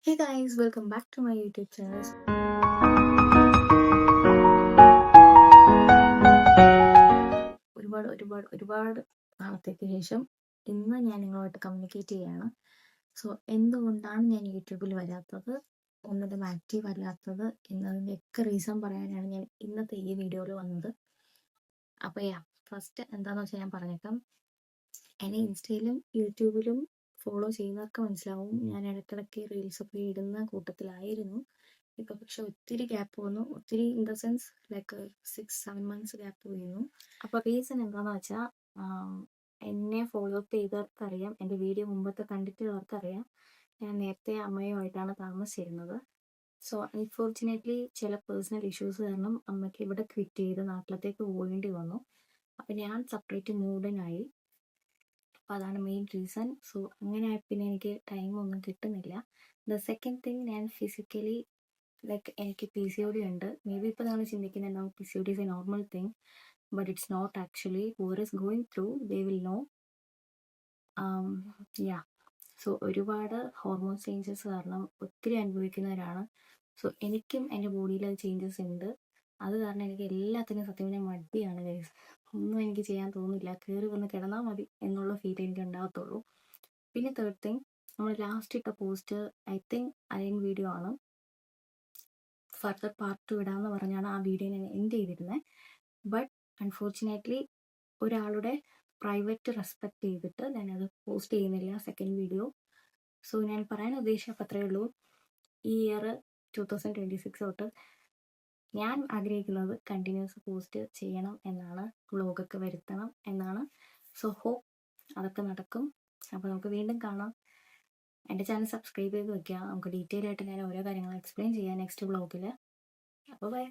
Hey guys, welcome back to my YouTube channel. ഒരുപാട് നാളത്തേക്ക് ശേഷം ഇന്ന് ഞാൻ നിങ്ങളുമായിട്ട് കമ്മ്യൂണിക്കേറ്റ് ചെയ്യാണ്. സോ എന്തുകൊണ്ടാണ് ഞാൻ യൂട്യൂബിൽ വരാത്തത്, ഒന്നിലും ആക്റ്റീവ് അല്ലാത്തത് എന്നതിൻ്റെയൊക്കെ റീസൺ പറയാനാണ് ഞാൻ ഇന്നത്തെ ഈ വീഡിയോയിൽ വന്നത്. അപ്പോൾ ഫസ്റ്റ് എന്താണെന്ന് വെച്ചാൽ ഞാൻ പറഞ്ഞേക്കാം. എന്നെ ഇൻസ്റ്റയിലും യൂട്യൂബിലും ഫോളോ ചെയ്യുന്നവർക്ക് മനസ്സിലാവും, ഞാൻ ഇടയ്ക്കിടയ്ക്ക് റീൽസൊക്കെ ഇടുന്ന കൂട്ടത്തിലായിരുന്നു. ഇപ്പൊ പക്ഷെ ഒത്തിരി ഗ്യാപ്പ് വന്നു, ഒത്തിരി in the sense like 6-7 months gap വീണു. അപ്പൊ റീസൺ എന്താണെന്ന് വെച്ചാൽ, എന്നെ ഫോളോ അപ്പ് ചെയ്തവർക്ക് അറിയാം, എൻ്റെ വീഡിയോ മുമ്പത്തെ കണ്ടിട്ടുള്ളവർക്ക് അറിയാം, ഞാൻ നേരത്തെ അമ്മയുമായിട്ടാണ് താമസിച്ചിരുന്നത്. സോ അൺഫോർച്ചുനേറ്റ്ലി ചില പേഴ്സണൽ ഇഷ്യൂസ് കാരണം അമ്മയ്ക്ക് ഇവിടെ ക്വിറ്റ് ചെയ്ത് നാട്ടിലത്തേക്ക് പോകേണ്ടി വന്നു. അപ്പം ഞാൻ സെപ്പറേറ്റ് മൂഡനായി. അപ്പോൾ അതാണ് മെയിൻ റീസൺ. സോ അങ്ങനെ പിന്നെ എനിക്ക് ടൈമൊന്നും കിട്ടുന്നില്ല. ദ സെക്കൻഡ് തിങ്, ഞാൻ ഫിസിക്കലി ലൈക്ക് എനിക്ക് PCOD ഉണ്ട്. മേ ബി ഇപ്പോൾ നിങ്ങൾ ചിന്തിക്കുന്നുണ്ടാവും PCOD is a normal thing, but it's not actually. Whoever is going through, they will know. So ഒരുപാട് ഹോർമോൺ ചേഞ്ചസ് കാരണം ഒത്തിരി അനുഭവിക്കുന്നവരാണ്. സോ എനിക്കും എൻ്റെ ബോഡിയിൽ അത് ചേഞ്ചസ് ഉണ്ട്. അത് കാരണം എനിക്ക് എല്ലാത്തിനും സത്യം പറഞ്ഞാൽ മടിയാണ് ഗൈസ്. ഒന്നും എനിക്ക് ചെയ്യാൻ തോന്നില്ല, കയറി വന്ന് കിടന്നാൽ മതി എന്നുള്ള ഫീൽ എനിക്ക് ഉണ്ടാകത്തുള്ളൂ. പിന്നെ തേർഡ് തിങ്, നമ്മൾ ലാസ്റ്റ് ഇട്ട post I think iron video ആണ്. ഫർദർ പാർട്ട് 2 ഇടാമെന്ന് പറഞ്ഞാണ് ആ വീഡിയോ ഞാൻ എൻഡ് ചെയ്തിരുന്നത്. ബട്ട് അൺഫോർച്ചുനേറ്റ്ലി ഒരാളുടെ പ്രൈവറ്റ് റെസ്പെക്ട് ചെയ്തിട്ട് ഞാനത് പോസ്റ്റ് ചെയ്യുന്നില്ല സെക്കൻഡ് വീഡിയോ. സോ ഞാൻ പറയാൻ ഉദ്ദേശിച്ചപ്പോൾ അത്രയേ ഉള്ളൂ. ഈ ഇയർ 2026 തൊട്ട് ഞാൻ ആഗ്രഹിക്കുന്നത് കണ്ടിന്യൂസ് പോസ്റ്റ് ചെയ്യണം എന്നാണ്, വ്ളോഗൊക്കെ വരുത്തണം എന്നാണ്. സോ ഹോപ്പ് അതൊക്കെ നടക്കും. അപ്പോൾ നമുക്ക് വീണ്ടും കാണാം. എൻ്റെ ചാനൽ സബ്സ്ക്രൈബ് ചെയ്ത് വെക്കുക. നമുക്ക് ഡീറ്റെയിൽ ആയിട്ട് ഞാൻ ഓരോ കാര്യങ്ങൾ എക്സ്പ്ലെയിൻ ചെയ്യാം നെക്സ്റ്റ് വ്ളോഗിൽ. അപ്പോൾ ബൈ.